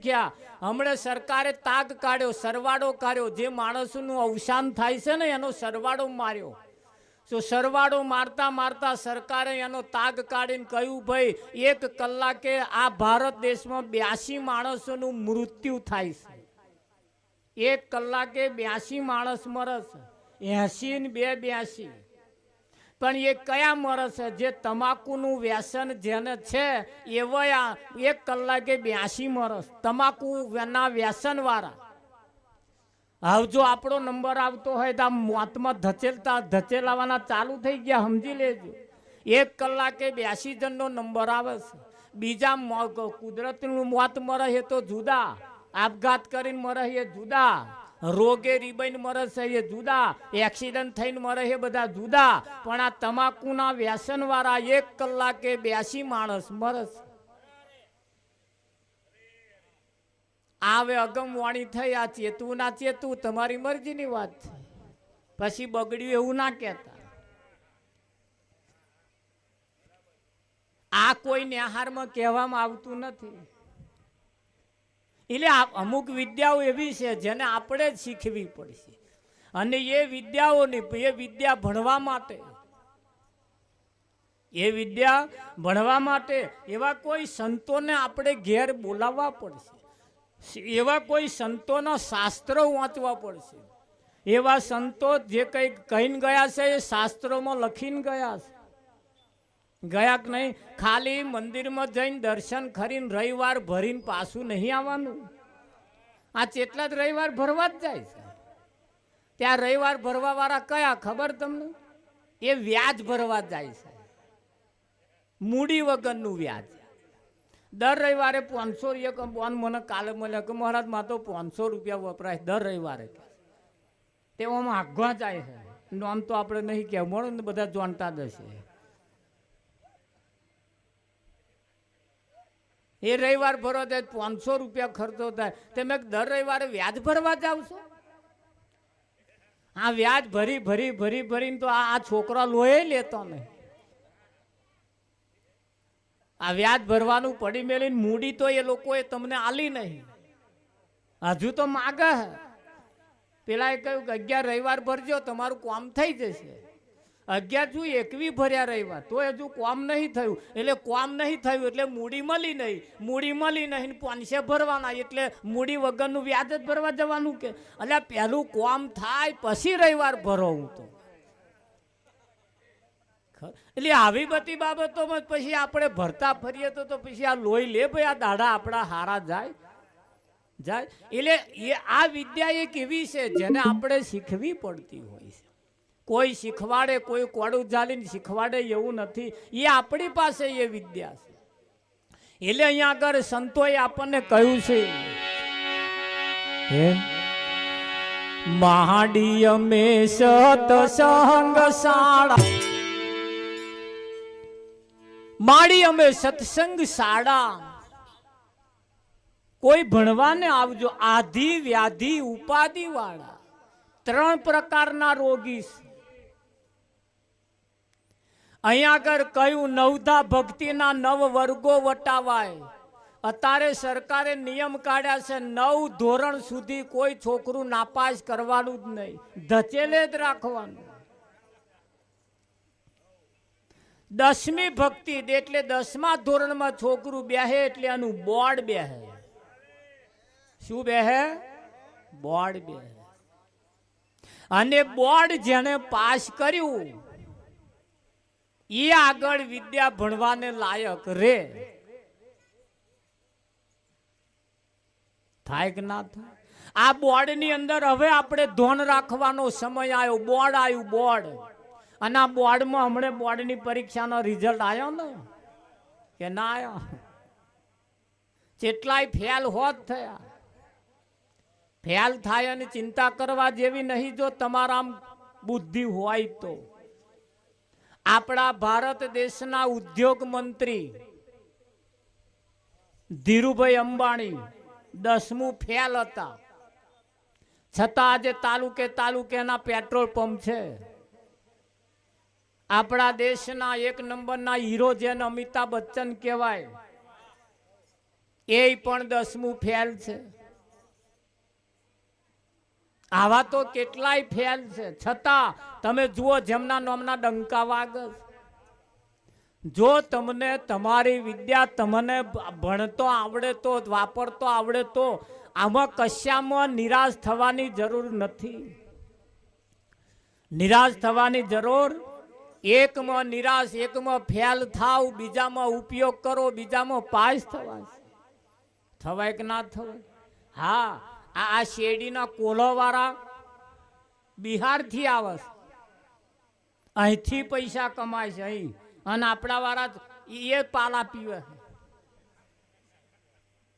ક્યાં હમણાં સરકારે તાગ કાઢ્યો, સરવાળો કાઢ્યો, જે માણસોનું અવસાન થાય છે ને એનો સરવાળો માર્યો. તો સરવાળો મારતા મારતા સરકારે એનો તાગ કાઢીને કહ્યું ભાઈ 1 કલાકે આ ભારત દેશમાં 82 માણસોનું મૃત્યુ થાય છે. 1 કલાકે 82 માણસ મરે છે. 80 ને 2 82. પણ એ કયા મરે છે? જે તમાકુનું વ્યસન જેને છે એવા 1 કલાકે 82 મરસ તમાકુના વ્યસન વાળા. હવે જો આપણો નંબર આવતો હોય તો આ મોતમાં ધચેલાવાના ચાલુ થઈ ગયા, સમજી લેજો. 1 કલાકે 82 જણનો નંબર આવે છે. બીજા કુદરતનું મોત મરે એ તો જુદા, આપઘાત કરીને મરે એ જુદા, રોગે રીબાઈને મરે છે એ જુદા, એક્સિડન્ટ થઈને મરે એ બધા જુદા. પણ આ તમાકુના વ્યસન વાળા 1 કલાકે 82 માણસ મરે છે. આવે અગમવાણી થઈ, આ ચેતવું ના ચેતવું તમારી મરજીની વાત છે. પછી બગડ્યું એવું ના કહેતા. આ કોઈ ન્યાહારમાં કહેવામાં આવતું નથી. એટલે અમુક વિદ્યાઓ એવી છે જેને આપણે જ શીખવી પડશે. અને એ વિદ્યાઓની એ વિદ્યા ભણવા માટે, એ વિદ્યા ભણવા માટે એવા કોઈ સંતોને આપણે ઘેર બોલાવવા પડશે. એવા કોઈ સંતોના શાસ્ત્રો વાંચવા પડશે. એવા સંતો જે કંઈ કહીને ગયા છે એ શાસ્ત્રોમાં લખીને ગયા છે. ગયા કે નહીં? ખાલી મંદિરમાં જઈને દર્શન કરીને રવિવાર ભરીને પાછું નહીં આવવાનું. આ જેટલા જ રવિવાર ભરવા જ જાય છે. ત્યાં રવિવાર ભરવા વાળા કયા ખબર તમને? એ વ્યાજ ભરવા જાય છે, મૂડી વગરનું વ્યાજ. દર રવિવારે 500 બોન મને કાલે મળ્યા કે મહારાજ માં તો 500 રૂપિયા વપરાય દર રવિવારે. તેવામાં આગવા જાય છે. નોમ તો આપણે નહીં કહેવું, મળે ને બધા જાણતા જ હશે. એ રવિવાર ભરવા જાય 500 રૂપિયા ખર્ચો થાય. તમે દર રવિવારે વ્યાજ ભરવા જાવ છો? આ વ્યાજ ભરી ભરી ભરી ભરીને તો આ છોકરા લોહી લેતો નહીં. આ વ્યાજ ભરવાનું પડી મેળીને મૂડી તો એ લોકોએ તમને આલી નહીં, હજુ તો માગે. પેલા એ કહ્યું કે 11 રવિવાર ભરજો તમારું કામ થઈ જશે. 11 શું 21 ભર્યા રવિવાર તો હજુ કામ નહીં થયું. એટલે કામ નહીં થયું એટલે મૂડી મળી નહીં, મૂડી મળી નહીં 500 ભરવાના, એટલે મૂડી વગરનું વ્યાજ જ ભરવા જવાનું કે? એટલે પહેલું કામ થાય પછી રવિવાર ભરો. હું તો એટલે આવી બધી બાબતોમાં પછી આપણે ભરતા ફરીએ તો પછી આ લોહી લે ભાઈ, આ દાડા આપણા હારા જાય. એટલે એ આ વિદ્યા એક એવી છે જેને આપણે શીખવી પડતી હોય છે. કોઈ શીખવાડે, કોઈ કોડું ચાલીને શીખવાડે એવું નથી. એ આપણી પાસે એ વિદ્યા છે. એટલે અહીંયા આગળ સંતોએ આપણને કહ્યું છે, મહાડી અમે સતસંગ શાળા, માડી અમે સત્સંગ શાળા. કોઈ ભણવાને આવજો. આધિ વ્યાધિ ઉપાધિ વાળા 3 પ્રકારના રોગી છે. અહીંયા આગળ કહ્યું નવધા ભક્તિના 9 વર્ગો વટાવાય. અત્યારે સરકારે નિયમ કાઢ્યા છે 9 ધોરણ સુધી કોઈ છોકરું નાપાસ કરવાનું જ નહીં, ધચેલે જ રાખવાનું. 10મી ભક્તિ એટલે 10મા ધોરણમાં છોકરું બેહે એટલે એનું બોર્ડ બેહે. શું બેહે? બોર્ડ બેહે. અને બોર્ડ જેને પાસ કર્યું એ આગળ વિદ્યા ભણવાને લાયક રે. થાય કે ના થાય? આ બોર્ડની અંદર હવે આપણે ધોન રાખવાનો સમય આવ્યો. બોર્ડ આવ્યું, બોર્ડ. અને આ બોર્ડમાં હમણાં બોર્ડની પરીક્ષાનો રિઝલ્ટ આવ્યો ને કે ના આવ્યો? કેટલાય ફેલ હોત થયા. ફેલ થાય અને ચિંતા કરવા જેવી નહીં જો તમારા બુદ્ધિ હોય તો. આપણા ભારત દેશના ઉદ્યોગ મંત્રી ધીરુભાઈ અંબાણી 10મું ફેલ હતા, છતાં આજે તાલુકે તાલુકેના પેટ્રોલ પંપ છે. આપણા દેશના 1 નંબરના હીરો જેને અમિતાભ બચ્ચન કહેવાય એ પણ 10મું ફેલ છે. આવા તો કેટલાય ફેલ છે, છતાં તમે જુઓ જેમના નામના ડંકા વાગે. જો તમને તમારી વિદ્યા તમને ભણતો આવડે તો, વાપરતો આવડે તો આમાં કશામાં નિરાશ થવાની જરૂર નથી. નિરાશ થવાની જરૂર, એકમાં નિરાશ, એકમાં ફેલ થાવ, બીજામાં ઉપયોગ કરો, બીજામાં પાસ થવાય કે ના થવાય? હા, આ શેરડીના કોલોવાળા બિહારથી આવે છે, અહીંથી પૈસા કમાય છે અહીં, અને આપણા વાળા એ પાલા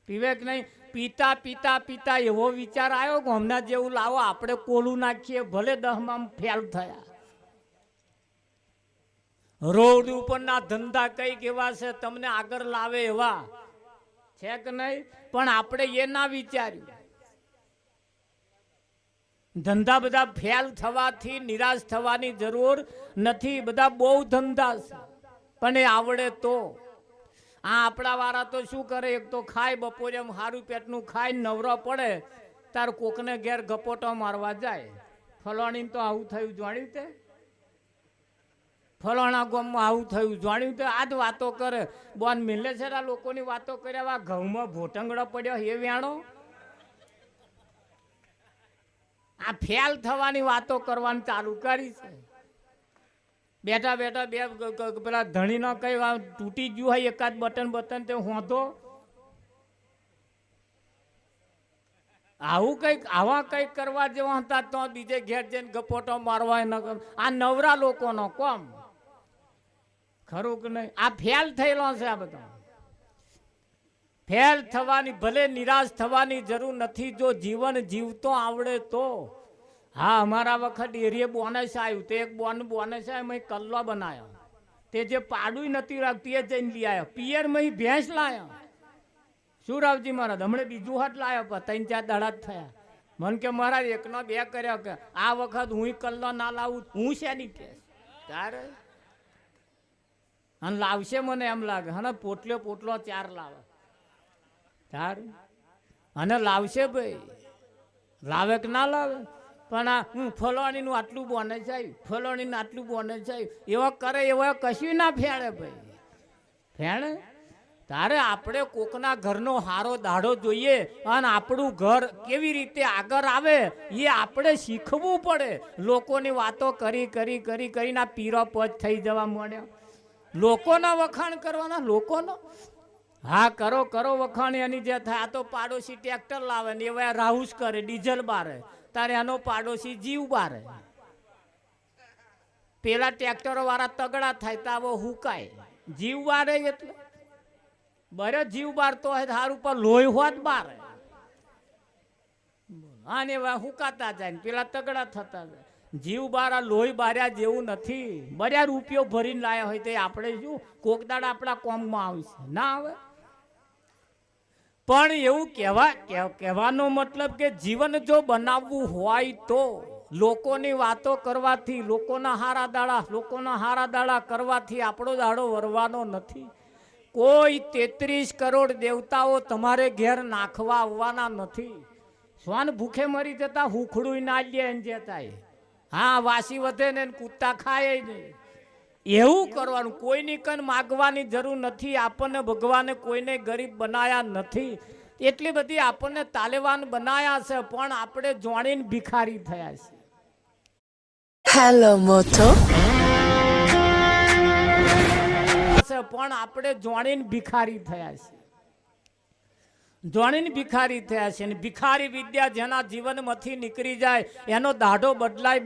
પીવે કે નહીં? પીતા પીતા પીતા એવો વિચાર આવ્યો કે હમણાં જેવું લાવો આપણે કોલું નાખીએ, ભલે 10માં ફેલ થયા. રોડ ઉપરના ધંધા કઈ કેવા છે, તમને આગળ લાવે એવા છે કે નહીં? પણ આપણે એ ના વિચાર્યું. ધંધા બધા ફેલ થવાથી નિરાશ થવાની જરૂર નથી. બધા બહુ ધંધા છે, પણ એ આવડે તો. આ આપણા વાળા તો શું કરે, એક તો ખાય બપોરે સારું પેટનું ખાય, નવરો પડે તાર કોકને ઘેર ગપોટો મારવા જાય. ફલાણી તો આવું થયું જાણ્યું તે, ફલાણા ગામમાં આવું થયું જાણ્યું તે. આ જ વાતો કરે. બોન મિલે છે આ લોકોની વાતો કર્યા. ઘઉંમાં ભોટંગડો પડ્યો એ વ્યાણો. આ ફેલ થવાની વાતો કરવાની ચાલુ કરી છે. બેઠા બેઠા બે પેલા ધણીનો કઈ તૂટી ગયું હોય એકાદ બટન તે હોંધો. આવું કઈક આવા કઈક કરવા જેવા હતા તો બીજે ઘેર જઈને ગપોટો મારવા ન. આ નવરા લોકોનો કોમ, ખરું કે નહીં? આ ફેલ થયેલો છે. આ બધા ફેલ થવાની, ભલે નિરાશ થવાની જરૂર નથી જો જીવન જીવતો આવડે તો. હા, અમારા વખત એરિયે બોનસ આવ્યું, તે એક બોનસ આવ્યું, મેં કલ્લો બનાવ્યો. તે જે પાડું નથી રાખતી એ જઈને લઈ આવ્યો. પિયર મેં ભેંસ લાવ્યો. શું રાવજી મહારાજ, હમણાં બીજું હાથ લાવ્યો, 3-4 દાડા જ થયા. મને કે મહારાજ એકનો 2 કર્યો કે આ વખત હું કલ્લો ના લાવું, હું શેની કે તારે. અને લાવશે મને એમ લાગે, હા પોટલો 4 લાવે તારે. અને લાવશે ભાઈ, લાવે કે ના લાવે? પણ આ હું ફલાણીનું આટલું બોનસ આવ્યું, ફલાણીનું આટલું બોનસ આવ્યું, એવા કરે એવા કશું ના ફેણે ભાઈ. ફેણે તારે આપણે કોકના ઘરનો હારો દાડો જોઈએ, અને આપણું ઘર કેવી રીતે આગળ આવે એ આપણે શીખવું પડે. લોકોની વાતો કરી કરી કરી કરીને આ પીરો પચ થઈ જવા માંડ્યો. લોકોના વખાણ કરવાના, લોકોનો. હા, કરો કરો વખાણ એની જે થાય. આ તો પાડોશી ટ્રેક્ટર લાવે ને એવા રાહુસ કરે, ડીઝલ બારે, તારે એનો પાડોશી જીવ બારે. પેલા ટ્રેક્ટરો વાળા તગડા થાય તો આવો હુકાય, જીવ બારે એટલે બરે જીવ બારતો હોય હાર ઉપર લોહી હોત બારે. અને હુકાતા જાય ને પેલા તગડા થતા જાય. જીવ બારા લોહી બાર્યા જેવું નથી. બર્યા રૂપિયો ભરીને લાયા હોય તો આપણે શું કોકદાડ આપણા કોમમાં આવશે? ના આવે. પણ એવું કહેવાનો મતલબ કે જીવન જો બનાવવું હોય તો લોકોની વાતો કરવાથી, લોકોના હારા દાડા કરવાથી આપણો દાડો વરવાનો નથી. કોઈ 33 કરોડ દેવતાઓ તમારે ઘેર નાખવા આવવાના નથી. શ્વાન ભૂખે મરી જતા હુખડું ના લે જતા. હા, વાસી વધે ને કૂતા ખાય નહીં. એવું કરવાનું. કોઈની કન માગવાની જરૂર નથી. આપણને ભગવાને કોઈને ગરીબ બનાયા નથી. એટલી બધી આપણને તાલેવાન બનાયા છે, પણ આપણે જોણીને ભિખારી થયા છે. હેલો મોટો. પણ આપણે જોણીને ભિખારી થયા છે. જોણીને ભિખારી થયા છે. અને ભિખારી વિદ્યા જેના જીવનમાંથી નીકળી જાય એનો દાઢો બદલાય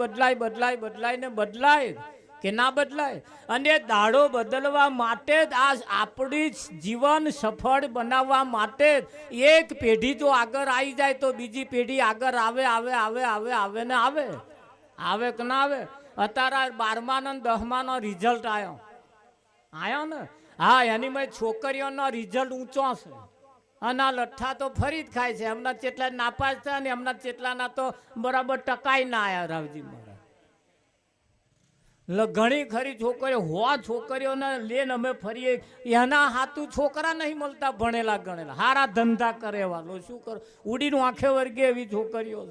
કે ના બદલાય. અને દાડો બદલવા માટે જ આ આપણી જીવન સફળ બનાવવા માટે એક પેઢી જો આગળ આવી જાય તો બીજી પેઢી આગળ આવે ને આવે કે ના આવે. અત્યારે 12મા ને 10માનો રિઝલ્ટ આવ્યો ને. હા, એની મેં છોકરીઓનો રિઝલ્ટ ઊંચો છે. અને આ લઠ્ઠા તો ફરી જ ખાય છે. એમના ચેટલા નાપાસ થયા ને એમના ચેટલાના તો બરાબર ટકાઈ ના આવ્યા રાવજી મહારાજ. ઘણી ખરી છોકરીઓ છોકરીઓને લઈને અમે ફરીએ, એના હાથું છોકરા નહીં મળતા ભણેલા ગણેલા, હારા ધંધા કરેવાલો, શું કરો, ઉડીનું આંખે વર્ગે એવી છોકરીઓ,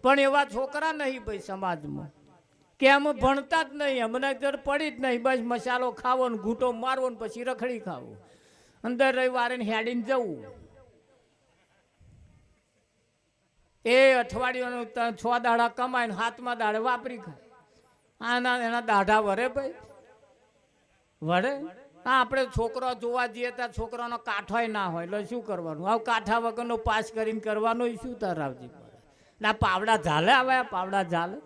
પણ એવા છોકરા નહીં ભાઈ સમાજમાં, કે આમ ભણતા જ નહીં, અમને ઘર પડી જ નહીં, બસ મસાલો ખાવો ને ઘૂંટો મારવો ને પછી રખડી ખાવું, અંદર રવિવારે હેડીને જવું. એ અઠવાડિયાનું 6 દાડા કમાઈને 7મા દાડે વાપરી ખાય. આના એના દાઢા વરે ભાઈ વરે. હા, આપણે છોકરો જોવા જઈએ ત્યાં છોકરાનો કાંઠોય ના હોય, એટલે શું કરવાનું, આવું કાંઠા વગરનો પાસ કરીને કરવાનું શું તરાવજી પડે. ના પાવડા ઝાલે, આવે પાવડા ઝાલે.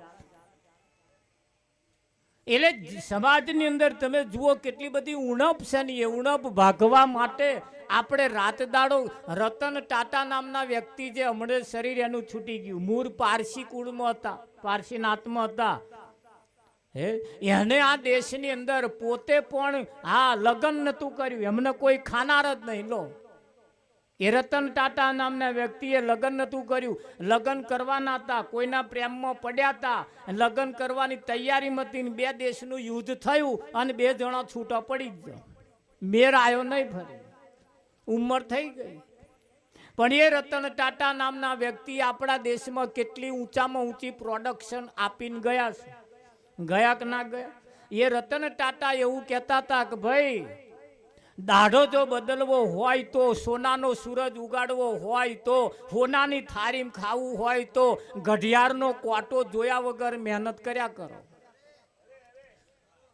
એટલે સમાજની અંદર તમે જુઓ કેટલી બધી ઉણપ છે ને, એ ઉણપ ભાગવા માટે આપણે રાત દાડો, રતન ટાટા નામના વ્યક્તિ જે હમણાં શરીર એનું છૂટી ગયું, મૂળ પારસી કુળમાં હતા, પારસી નાતમાં હતા, એને આ દેશની અંદર પોતે પણ લગ્ન નતું કર્યું, એમને કોઈ ખાનાર જ નહીં. લો, એ રતન ટાટા નામના વ્યક્તિએ લગ્ન નતું કર્યું, લગ્ન કરવાના હતા, કોઈના પ્રેમમાં પડ્યા હતા, લગ્ન કરવાની તૈયારીમાં હતી, 2 દેશનું યુદ્ધ થયું અને 2 જણા છૂટા પડી ગયા, મેર આવ્યો નહીં, ફરી ઉંમર થઈ ગઈ. પણ એ રતન ટાટા નામના વ્યક્તિ આપણા દેશમાં કેટલી ઊંચામાં ઊંચી પ્રોડક્શન આપીને ગયા છે. ગયા કે ના ગયા? એ રતન ટાટા એવું કહેતા હતા કે ભાઈ, દાઢો જો બદલવો હોય તો, સોનાનો સૂરજ ઉગાડવો હોય તો, સોનાની થાળીમાં ખાવું હોય તો, ઘડિયાળનો કોટો જોયા વગર મહેનત કર્યા કરો.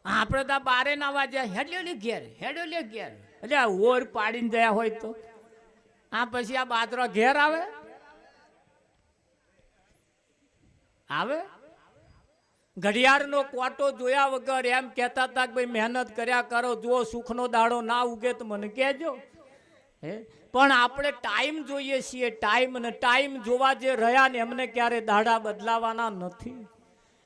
આપણે તો બારે ના વાજ્યા, હેડ્યો લે ઘેર, હેડ્યો લે ઘેર, એટલે ઓર પાડીને ગયા હોય તો પછી આ બાજરો ઘેર આવે આવે. ઘડિયાળનો કોટો જોયા વગર એમ કહેતા હતા કે ભાઈ મહેનત કર્યા કરો, જો સુખનો દાડો ના ઉગે તો મને કહેજો. પણ આપણે ટાઈમ જોઈએ છીએ, ટાઈમ, અને ટાઈમ જોવા જે રહ્યા ને એમને ક્યારે દાડા બદલાવાના નથી.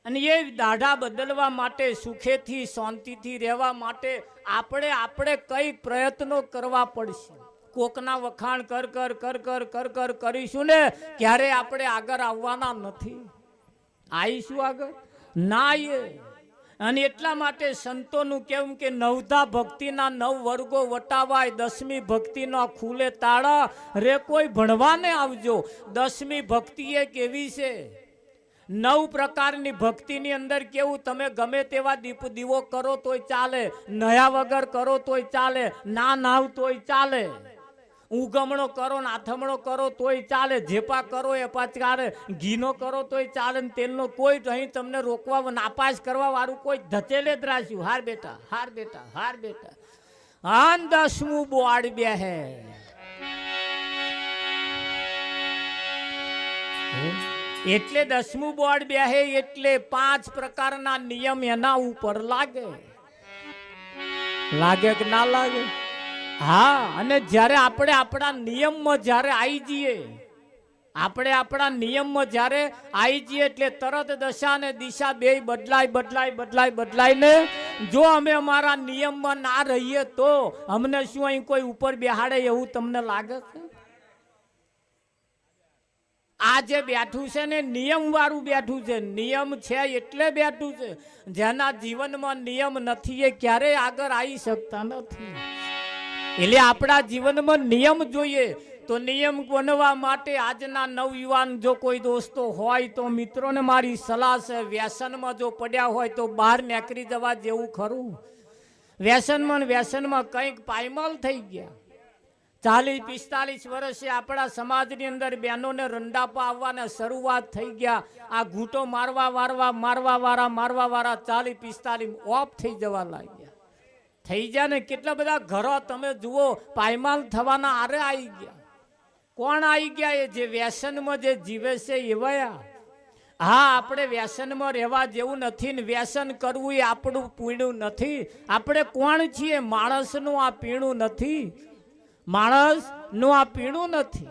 અને એ દાડા બદલવા માટે, સુખેથી શાંતિથી રહેવા માટે આપણે કંઈક પ્રયત્નો કરવા પડશે. કોકના વખાણ કર કરીશું ને ક્યારે આપણે આગળ આવવાના નથી. આવીશું આગળ ના એ. અને એટલા માટે સંતોનું કહેવું કે 9ધા ભક્તિના 9 વર્ગો વટાવાય, 10મી ભક્તિનો ખુલે તાળા, રે કોઈ ભણવાને આવજો. 10મી ભક્તિ એ કેવી છે? 9 પ્રકારની ભક્તિની અંદર કેવું, તમે ગમે તેવા દીવો કરો તોય ચાલે, નયા વગર કરો તોય ચાલે, ના નાવ તોય ચાલે, ઉગમણો કરો ને આથમણો કરો તોય ચાલે, જેપા કરો એ ચાલે, ઘીનો કરો તોય ચાલે, ને તેલનો કોઈ અહીં તમને રોકવા નાપાસ કરવા વાળું કોઈ ધચેલે જ રાખ્યું. હાર બેટા, હાર બેટા, હાર બેટા. આન 10મું બોર્ડ બે હે. એટલે 10મું બોર્ડ બે હે એટલે 5 પ્રકારના નિયમ એના ઉપર લાગે. લાગે કે ના લાગે? હા. અને જ્યારે આપણે આપણા નિયમમાં જ્યારે આવી જઈએ, આપણે આપણા નિયમમાં જ્યારે આવી જઈએ એટલે તરત દશા અને દિશા બે બદલાય ને જો અમે અમારા નિયમમાં ના રહીએ તો અમને શું અહીં કોઈ ઉપર બેહાડે એવું તમને લાગે છે? આ જે બેઠું છે ને નિયમ વાળું બેઠું છે, નિયમ છે એટલે બેઠું છે. જેના જીવનમાં નિયમ નથી એ ક્યારેય આગળ આવી શકતા નથી. એટલે આપણા જીવનમાં નિયમ જોઈએ. તો નિયમ બનવા માટે આજના નવયુવાન જો કોઈ દોસ્તો હોય તો મિત્રોને મારી સલાહ છે, વ્યસનમાં જો પડ્યા હોય તો બહાર નીકળી જવા જેવું ખરું. વ્યસનમાં કંઈક પાયમાલ થઈ ગયા. 40-45 વર્ષે આપણા સમાજની અંદર બહેનોને રંડાપા આવવાના શરૂઆત થઈ ગયા. આ ઘૂંટો મારવા વાળા 40-45 ઓફ થઈ જવા લાગ્યા. થઈ ગયા ને કેટલા બધા ઘરો તમે જુઓ પાયમાલ થવાના આરે આવી ગયા. કોણ આવી ગયા? એ જે વ્યસનમાં જે જીવે છે એવા. હા, આપણે વ્યસનમાં રહેવા જેવું નથી ને વ્યસન કરવું એ આપણું પીણું નથી. આપણે કોણ છીએ? માણસનું આ પીણું નથી. માણસનું આ પીણું નથી.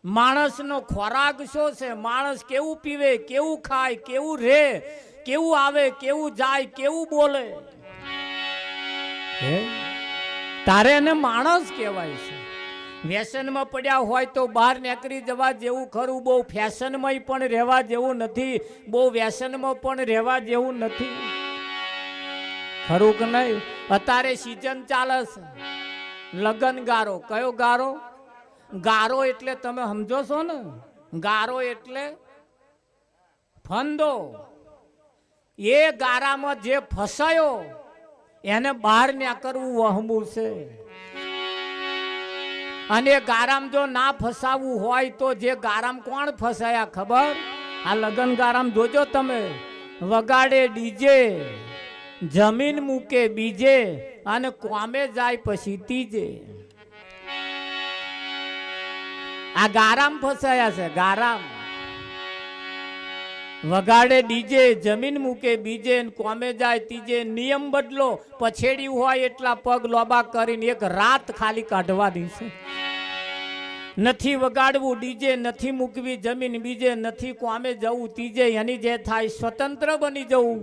માણસનો ખોરાક શું છે? માણસ કેવું પીવે, કેવું ખાય, કેવું રહે, કેવું આવે, કેવું જાય, કેવું બોલે, તારે એને માણસ કહેવાય છે. વ્યસનમાં પડ્યા હોય તો બહાર નીકળી જવા જેવું ખરું. બહુ ફેશનમાં પણ રહેવા જેવું નથી, બહુ વ્યસનમાં પણ રહેવા જેવું નથી. ખરું કે નહીં? અત્યારે સિઝન ચાલે છે લગન ગારો. કયો ગારો? ગારો એટલે તમે સમજો છો ને, ગારો એટલે ફંદો. એ ગારામાં જે ફસાયો એને બહાર ન્યા કરવું વહમું છે. અને ગારામ જો ના ફસાવવું હોય તો જે ગારામ કોણ ફસાયા ખબર? આ લગન ગારામ જોજો તમે, વગાડે ડીજે, જમીન મૂકે બીજે, અને કોમે જાય પછી તીજે. આ ગારામ ફસાયા છે. ગારામ વગાડે ડીજે, જમીન મૂકે બીજે, કોમે જાય તીજે. નિયમ બદલો, પછેડ્યું હોય એટલા પગ લોબા કરીને એક રાત ખાલી કાઢવાની છે. નથી વગાડવું ડીજે, નથી મૂકવી જમીન બીજે, નથી કોમે જવું તીજે. એની જે થાય સ્વતંત્ર બની જવું.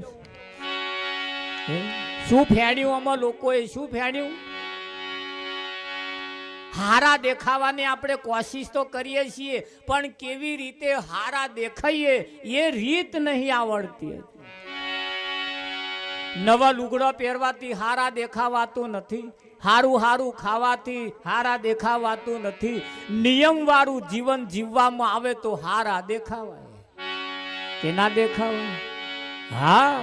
શું ફેડ્યું આમાં લોકોએ? શું ફેડ્યું? હારા દેખાવાની આપણે કોશિશ તો કરીએ છીએ, પણ કેવી રીતે હારા દેખાઈએ એ રીત નહીં આવડતી. નવા લુગડા પહેરવાથી હારા દેખાવાતું નથી. હારું હારું ખાવાથી હારા દેખાવાતું નથી. નિયમ વાળું જીવન જીવવામાં આવે તો હારા દેખાવાય. કે ના દેખાવાય? હા,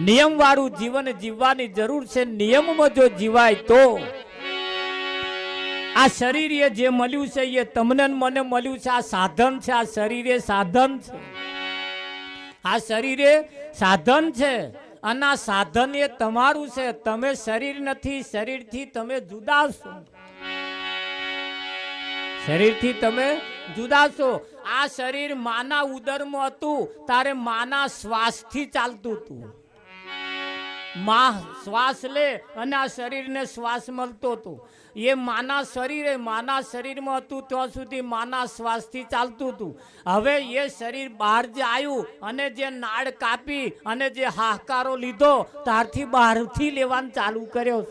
નિયમ વાળું જીવન જીવવાની જરૂર છે. નિયમમાં જો જીવાય તો આ શરીર એ જે મળ્યું છે એ તમને મને મળ્યું છે. આ સાધન છે. આ શરીર એ સાધન છે. આ શરીર એ સાધન છે. અને આ સાધન એ તમારું છે. તમે શરીર નથી. શરીરથી તમે જુદા છો. શરીરથી તમે જુદા છો. આ શરીર માના ઉદરમાં હતું તારે માના શ્વાસથી ચાલતું હતું. માં શ્વાસ લે અને આ શરીરને શ્વાસ મળતો હતો. એ માના શરીરે માના શરીરમાં હતું ત્યાં સુધી માના શ્વાસથી ચાલતું હતું. હવે એ શરીર બહાર જે આવ્યું અને જે નાળ કાપી અને જે હાહાકારો લીધો ત્યારથી બહારથી લેવાનું ચાલુ કર્યો.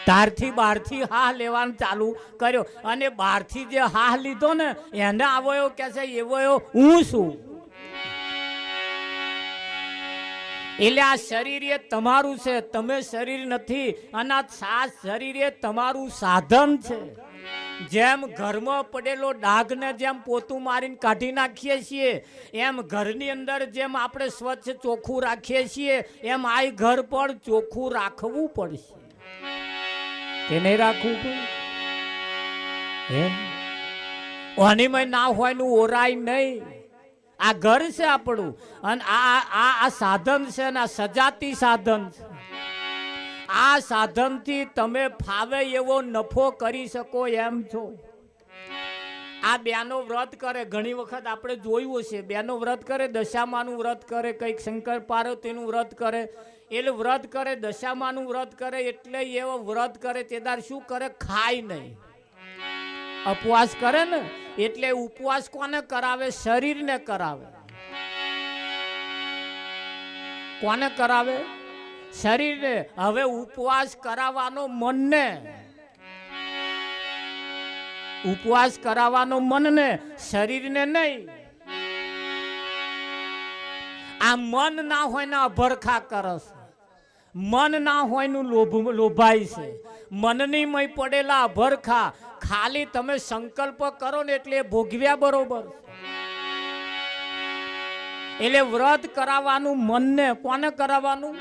ત્યારથી બહારથી હાહ લેવાનું ચાલુ કર્યો. અને બહારથી જે હાહ લીધો ને એને આવો એવો કે છે એવો હું છું. એટલે આ શરીર એ તમારું છે. તમે શરીર નથી. અને આ શરીર એ તમારું સાધન છે. જેમ ઘરમાં પડેલો ડાઘને જેમ પોતું મારીને કાઢી નાખીએ છીએ, એમ ઘરની અંદર જેમ આપણે સ્વચ્છ ચોખ્ખું રાખીએ છીએ, એમ આ ઘર પણ ચોખ્ખું રાખવું પડશે. કે નહીં રાખવું પડે? ઓનીમાં ના હોય નું ઓરાય નહીં. આ ઘર છે આપણું. અને આ સાધન છે ને આ સજાતી સાધન છે. આ સાધનથી તમે ફાવે એવો નફો કરી શકો એમ છો. આ બેનો વ્રત કરે, ઘણી વખત આપણે જોયું છે, બેનો વ્રત કરે, દશામાનું વ્રત કરે, કંઈક શંકર પાર્વતીનું વ્રત કરે. એટલે વ્રત કરે, દશામાનું વ્રત કરે, એટલે એવો વ્રત કરે તેદાર શું કરે? ખાય નહીં, ઉપવાસ કરે ને. એટલે ઉપવાસ કોને કરાવે? શરીરને કરાવે. કોને કરાવે? શરીરને. હવે ઉપવાસ કરાવવાનો મનને, ઉપવાસ કરાવવાનો મનને, શરીરને નહીં. આ મન ના હોય ને અભરખા કરસ. મન ના હોય નું લોભાય છે. મનની મય પડેલા અભરખા. ખાલી તમે સંકલ્પ કરો ને એટલે ભોગવ્યા બરોબર. એટલે વ્રત કરાવવાનું મનને. કોને કરાવવાનું?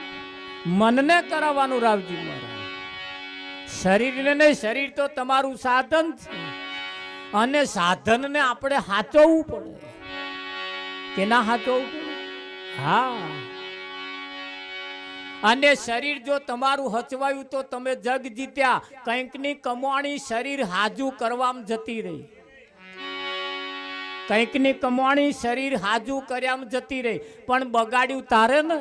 મનને કરાવવાનું. રાવજી મહારાજ શરીરને નહીં. શરીર તો તમારું સાધન છે. અને સાધનને આપણે સાચવવું પડે. કે ના સાચવવું પડે? હા. અને શરીર જો તમારું હચવાયું તો તમે જગ જીત્યા. કંઈકની કમાણી શરીર હાજુ કરવામાં જતી રહી. કંઈકની કમાણી શરીર હાજુ કર્યામાં જતી રહી. પણ બગાડ્યું તારે ને,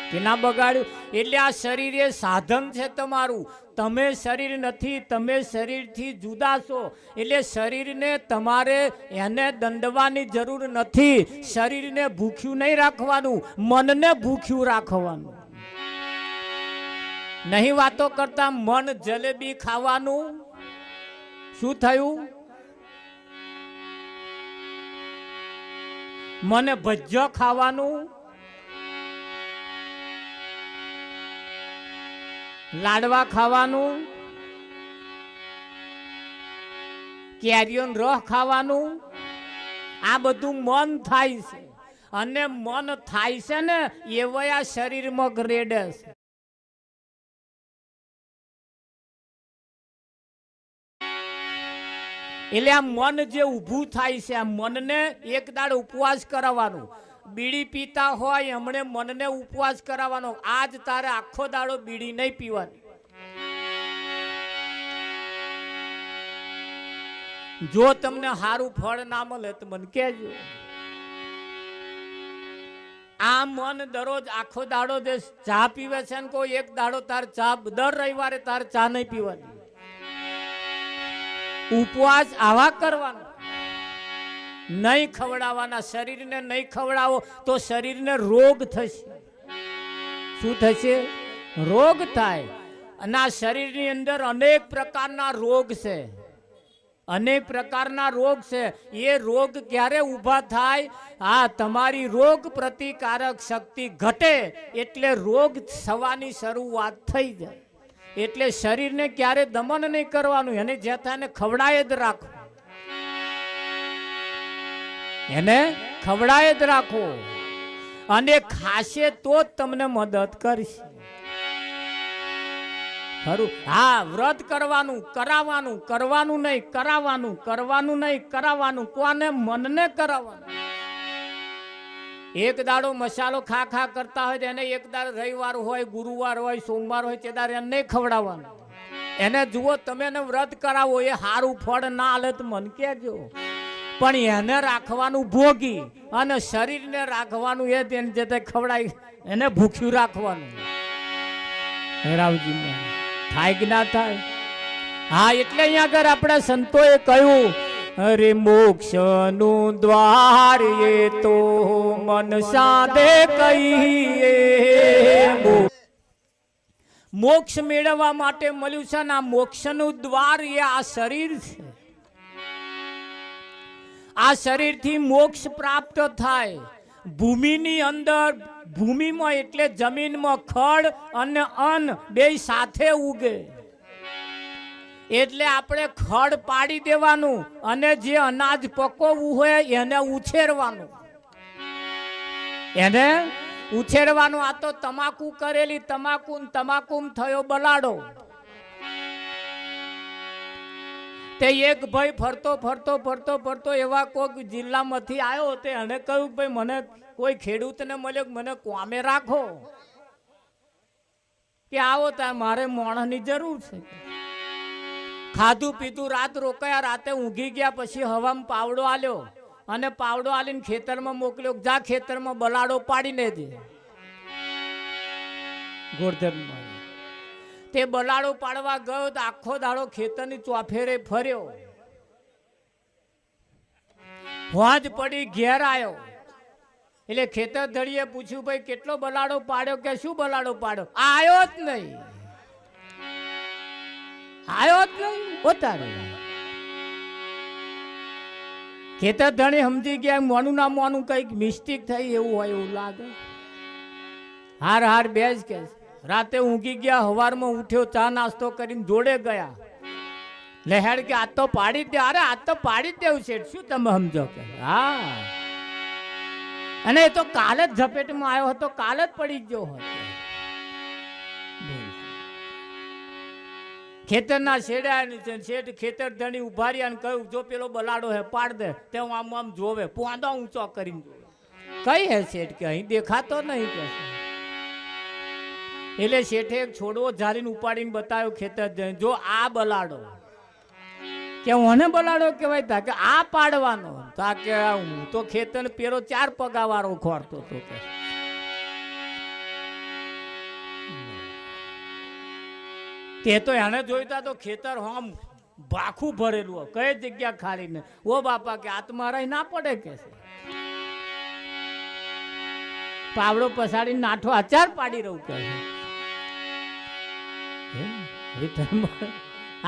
કે ના બગાડ્યું? એટલે આ શરીર એ સાધન છે તમારું. તમે શરીર નથી. તમે શરીરથી જુદા છો. એટલે શરીરને તમારે એને દંડવાની જરૂર નથી. શરીરને ભૂખ્યું નહીં રાખવાનું, મનને ભૂખ્યું રાખવાનું. નહીં વાતો કરતા મન જલેબી ખાવાનું. શું થયું? મને ભજ્જો ખાવાનું, લાડવા ખાવાનું, કેરીઓનો રસ ખાવાનું, આ બધું મન થાય છે. અને મન થાય છે ને એવા આ શરીરમાં ગ્રેડે છે. એટલે આ મન જે ઊભું થાય છે, આ મનને એક દાડ ઉપવાસ કરાવવાનું. બીડી પીતા હોય એમણે મનને ઉપવાસ કરાવવાનો. આજ તારે આખો દાડો બીડી નહીં પીવાની. જો તમને સારું ફળ ના મળે તો મને કહેજો. આ મન દરરોજ આખો દાડો જે ચા પીવે છે ને કોઈ એક દાડો તાર ચા, દર રવિવારે તાર ચા નહીં પીવાની. ઉપવાસ આવા કરવાના, નહીં ખવડાવવાના. શરીરને નહીં ખવડાવો તો શરીરને રોગ થશે. શું થશે? રોગ થાય. અને આ શરીરની અંદર અનેક પ્રકારના રોગ છે. અનેક પ્રકારના રોગ છે. એ રોગ ક્યારે ઊભા થાય? હા, તમારી રોગ પ્રતિકારક શક્તિ ઘટે એટલે રોગ થવાની શરૂઆત થઈ જાય. એટલે શરીરને ક્યારે દમન નહીં કરવાનું. એને જે થાય એને ખવડાય જ રાખો. એને ખવડાય જ રાખો. અને ખાશે તો જ તમને મદદ કરશે. ખરું? હા, વ્રત કરવાનું, કરાવવાનું, કરવાનું નહીં, કરાવવાનું, કરવાનું નહીં, કરાવવાનું. કોને? મનને કરાવવાનું. એક દાડો મસાલો ખા ખા કરતા હોય એને એક દાડો રવિવાર હોય, ગુરુવાર હોય, સોમવાર હોય તે દાડે એને નહીં ખવડાવવાનું. એને જુઓ તમે એને વ્રત કરાવો, એ સારું ફળ ના હાલે તો મન કહેજો. પણ એને રાખવાનું ભોગી અને શરીરને રાખવાનું એ તેને જે ખવડાય એને ભૂખ્યું રાખવાનું. રાવજી થાય કે ના થાય? હા, એટલે અહીંયા આગળ આપણા સંતોએ કહ્યું, અરે મોક્ષનું દ્વાર એ તો મન સાધે કહીએ. મોક્ષ મેળવવા માટે મળ્યું છે ને આ મોક્ષનું દ્વાર એ આ શરીર છે. આ શરીરથી મોક્ષ પ્રાપ્ત થાય. ભૂમિની અંદર, ભૂમિમાં એટલે જમીનમાં ખડ અને અન્ન બે સાથે ઉગે. એટલે આપણે ખડ પાડી દેવાનું અને જે અનાજ પકવવું હોય એને ઉછેરવાનું. એને ઉછેરવાનું. આ તો તમાકુ કરેલી, તમાકુ થયો બલાડો. તે એક ભાઈ ફરતો ફરતો ફરતો ફરતો એવા કોઈક જિલ્લામાંથી આવ્યો. તે એને કહ્યું, ભાઈ મને કોઈ ખેડૂતને મળ્યો, મને કોમે રાખો. કે આવો તાર મારે માણસની જરૂર છે. ખાધું પીધું, રાત રોકાયા. રાતે ઊંઘી ગયા. પછી હવામાં પાવડો આલ્યો અને પાવડો આલીને ખેતરમાં મોકલ્યો. જા ખેતરમાં બલાડો પાડીને દે. ગોરધનમાં તે બલાડો પાડવા ગયો તો આખો દાડો ખેતરની ચોફેરે ફર્યો. વાજ પડી ઘેર આવ્યો. એટલે ખેતર ધડીએ પૂછ્યું, ભાઈ કેટલો બલાડો પાડ્યો? કે શું બલાડો પાડ્યો? આવ્યો જ નહીં. આવ્યો જ નહીં. ઉતારે ખેતર ધણી સમજી ગયા મોનું ના મોનું કઈક મિસ્ટેક થઈ એવું હોય એવું લાગે. હાર હાર બેસ કે રાતે ઊંઘી ગયા. હવારમાં ઉઠ્યો, ચા નાસ્તો કરીને જોડે ગયા. લહેર કે આ તો પાડી દે. અરે આ તો પાડી જ દેવું છે. શું તમે સમજો? કે હા. અને એ તો કાલે જ ઝપેટમાં આવ્યો હતો, કાલે જ પડી ગયો હતો. ખેતરના શેઠ ખેતર ધણી ઉભા રહ્યા અને કહ્યું, જો પેલો બલાડો હે પાડ દે. તે આમ આમ જોવે, પોંદો ઊંચો કરીને જોવે. કઈ હે શેઠ? કે અહીં દેખાતો નહીં. કે એટલે શેઠે એક છોડવો ઝારીને ઉપાડીને બતાવ્યો ખેતર ધણી, જો આ બલાડો. કે મને બલાડો કહેવાય? તા કે આ પાડવાનો. તા કે હું તો ખેતર પેલો 4 પગાવાળો ખોરતો હતો. કે તે તો એને જોઈતા તો ખેતર આમ ભાખું ભરેલું. કઈ જગ્યા ખાલી ને? ઓ બાપા કે આત્મારાય ના પડે. કે પાવડો પસાડીને નાઠો આચાર પાડી રહું. કે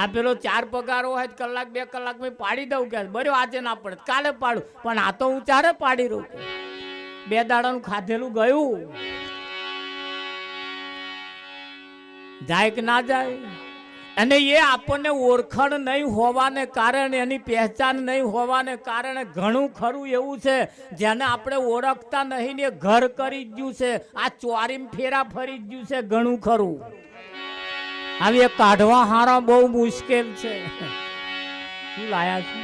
આ પેલો 4 પગારો હોય કલાક 2 કલાક પાડી દઉં. કે બર્યો આજે ના પડે, કાલે પાડું. પણ આ તો હું ચારે પાડી રહું. 2 દાડાનું ખાધેલું ગયું જાય કે ના જાય? અને એ આપણને ઓળખાણ નહીં હોવાને કારણે, એની પહેચાન નહીં હોવાને કારણે ઘણું ખરું એવું છે જેને આપણે ઓળખતા નહીં ને ઘર કરી જ ગયું છે. આ ચોરીમ ફેરા ફરી જ ગયું છે ઘણું ખરું. હવે કાઢવા હારા બહુ મુશ્કેલ છે. શું લાયા છે?